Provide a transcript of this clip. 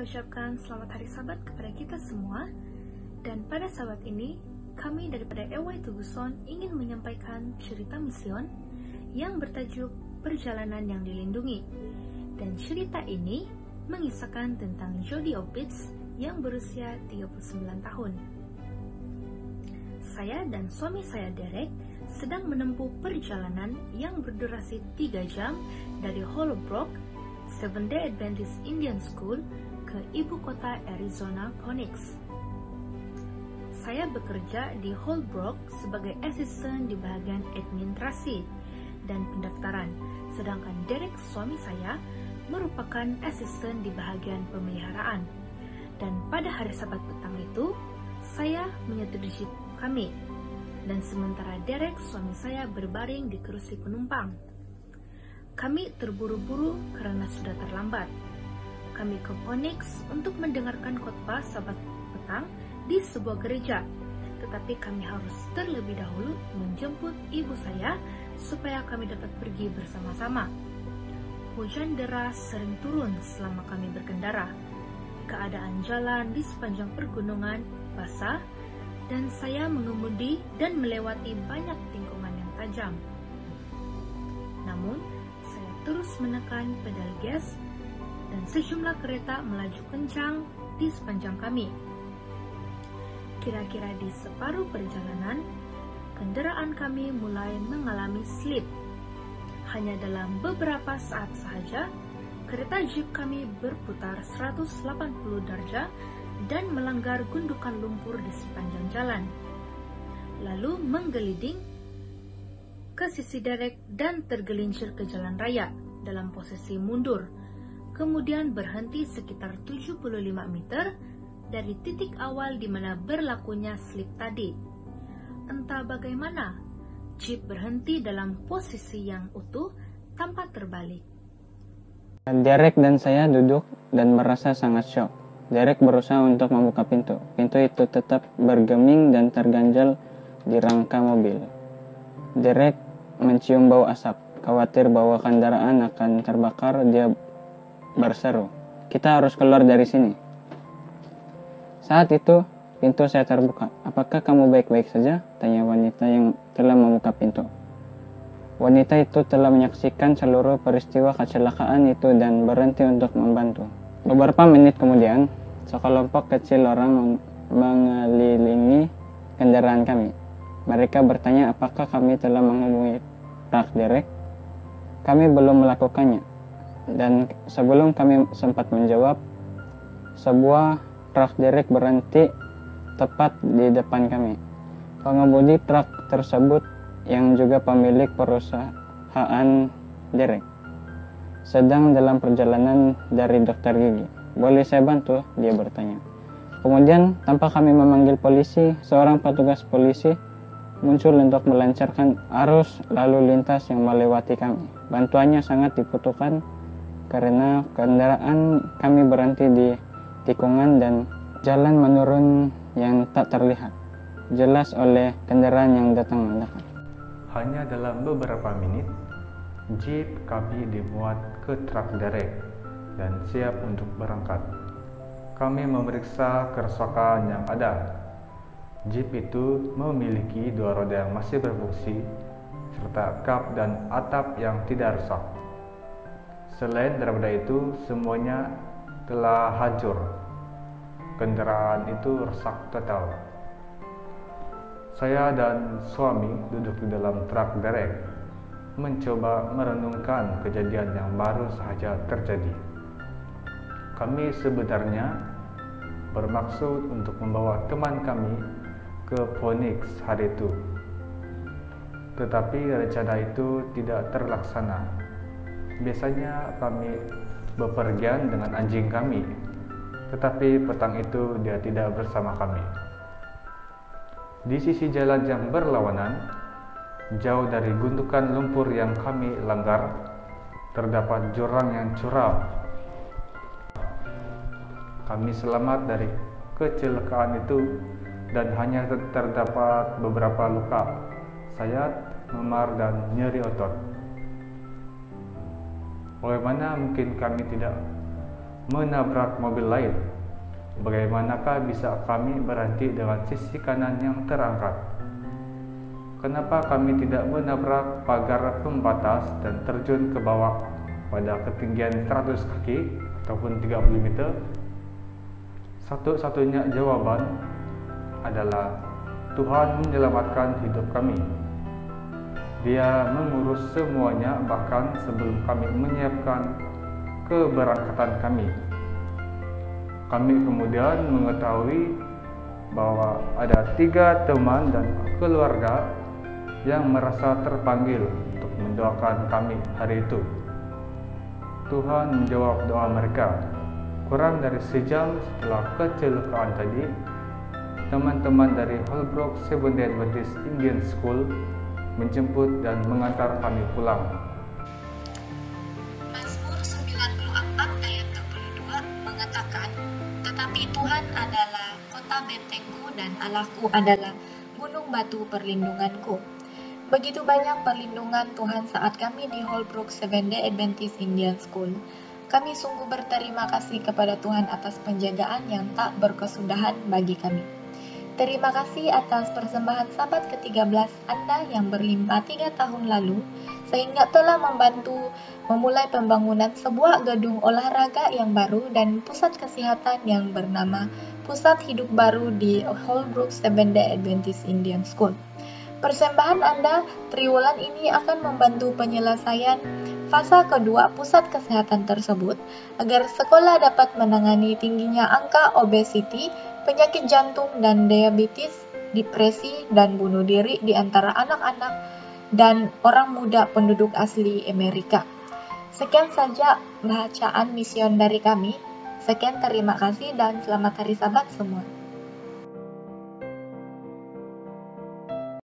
kita ucapkan selamat hari Sabat kepada kita semua. Dan pada Sabat ini, kami daripada EY Tuguson ingin menyampaikan cerita mision yang bertajuk Perjalanan yang Dilindungi. Dan cerita ini mengisahkan tentang Jody Opitz yang berusia 39 tahun. Saya dan suami saya Derek sedang menempuh perjalanan yang berdurasi 3 jam dari Holbrook, Seventh-day Adventist Indian School ke ibu kota Arizona, Phoenix. Saya bekerja di Holbrook sebagai asisten di bagian administrasi dan pendaftaran, sedangkan Derek suami saya merupakan asisten di bagian pemeliharaan. Dan pada hari Sabat petang itu, saya menyetir jeep kami, dan sementara Derek suami saya berbaring di kursi penumpang. Kami terburu-buru karena sudah terlambat. Kami ke Phoenix untuk mendengarkan khotbah Sabat petang di sebuah gereja, tetapi kami harus terlebih dahulu menjemput ibu saya supaya kami dapat pergi bersama-sama. Hujan deras sering turun selama kami berkendara. Keadaan jalan di sepanjang pergunungan basah, dan saya mengemudi dan melewati banyak tikungan yang tajam. Namun, saya terus menekan pedal gas dan sejumlah kereta melaju kencang di sepanjang kami. Kira-kira di separuh perjalanan, kendaraan kami mulai mengalami slip. Hanya dalam beberapa saat saja, kereta jeep kami berputar 180 derajat dan melanggar gundukan lumpur di sepanjang jalan, lalu menggelinding ke sisi Derek dan tergelincir ke jalan raya dalam posisi mundur, kemudian berhenti sekitar 75 meter dari titik awal di mana berlakunya slip tadi. Entah bagaimana, jeep berhenti dalam posisi yang utuh tanpa terbalik. Derek dan saya duduk dan merasa sangat syok. Derek berusaha untuk membuka pintu. Pintu itu tetap bergeming dan terganjal di rangka mobil. Derek mencium bau asap. Khawatir bahwa kendaraan akan terbakar, dia berseru, "Kita harus keluar dari sini." Saat itu, pintu saya terbuka. "Apakah kamu baik-baik saja?" tanya wanita yang telah membuka pintu. Wanita itu telah menyaksikan seluruh peristiwa kecelakaan itu dan berhenti untuk membantu. Beberapa menit kemudian, sekelompok kecil orang mengelilingi kendaraan kami. Mereka bertanya apakah kami telah menghubungi truk Derek. Kami belum melakukannya. Dan sebelum kami sempat menjawab, sebuah truk Derek berhenti tepat di depan kami. Pengemudi truk tersebut yang juga pemilik perusahaan Derek sedang dalam perjalanan dari dokter gigi. "Boleh saya bantu?" dia bertanya. Kemudian, tanpa kami memanggil polisi, seorang petugas polisi muncul untuk melancarkan arus lalu lintas yang melewati kami. Bantuannya sangat dibutuhkan karena kendaraan kami berhenti di tikungan dan jalan menurun yang tak terlihat jelas oleh kendaraan yang datang mendekat. Hanya dalam beberapa menit, jeep kami dimuat ke truk Derek dan siap untuk berangkat. Kami memeriksa kerusakan yang ada. Jeep itu memiliki 2 roda yang masih berfungsi, serta kap dan atap yang tidak rusak. Selain daripada itu, semuanya telah hancur. Kendaraan itu rusak total. Saya dan suami duduk di dalam truk Derek, mencoba merenungkan kejadian yang baru saja terjadi. Kami sebenarnya bermaksud untuk membawa teman kami ke Phoenix hari itu, tetapi rencana itu tidak terlaksana. Biasanya kami bepergian dengan anjing kami, tetapi petang itu dia tidak bersama kami. Di sisi jalan yang berlawanan, jauh dari gundukan lumpur yang kami langgar, terdapat jurang yang curam. Kami selamat dari kecelakaan itu dan hanya terdapat beberapa luka, sayat, memar, dan nyeri otot. Bagaimana mungkin kami tidak menabrak mobil lain. Bagaimanakah bisa kami berhenti dengan sisi kanan yang terangkat? Kenapa kami tidak menabrak pagar pembatas dan terjun ke bawah pada ketinggian 100 kaki ataupun 30 meter? Satu-satunya jawaban adalah Tuhan menyelamatkan hidup kami. Dia mengurus semuanya bahkan sebelum kami menyiapkan keberangkatan kami. Kami kemudian mengetahui bahwa ada 3 teman dan keluarga yang merasa terpanggil untuk mendoakan kami hari itu. Tuhan menjawab doa mereka. Kurang dari sejam setelah kecelakaan tadi, teman-teman dari Holbrook Seventh-day Adventist Indian School menjemput dan mengantar kami pulang. Mazmur 94 ayat 22 mengatakan, "Tetapi Tuhan adalah kota bentengku dan Allahku adalah gunung batu perlindunganku." Begitu banyak perlindungan Tuhan saat kami di Holbrook Seventh-day Adventist Indian School. Kami sungguh berterima kasih kepada Tuhan atas penjagaan yang tak berkesudahan bagi kami. Terima kasih atas persembahan Sabat ke-13 Anda yang berlimpah 3 tahun lalu, sehingga telah membantu memulai pembangunan sebuah gedung olahraga yang baru dan pusat kesehatan yang bernama Pusat Hidup Baru di Holbrook Seventh-day Adventist Indian School. Persembahan Anda triwulan ini akan membantu penyelesaian fase kedua pusat kesehatan tersebut agar sekolah dapat menangani tingginya angka obesiti, penyakit jantung dan diabetes, depresi, dan bunuh diri di antara anak-anak dan orang muda penduduk asli Amerika. Sekian saja bacaan mision dari kami. Sekian, terima kasih dan selamat hari Sabat semua.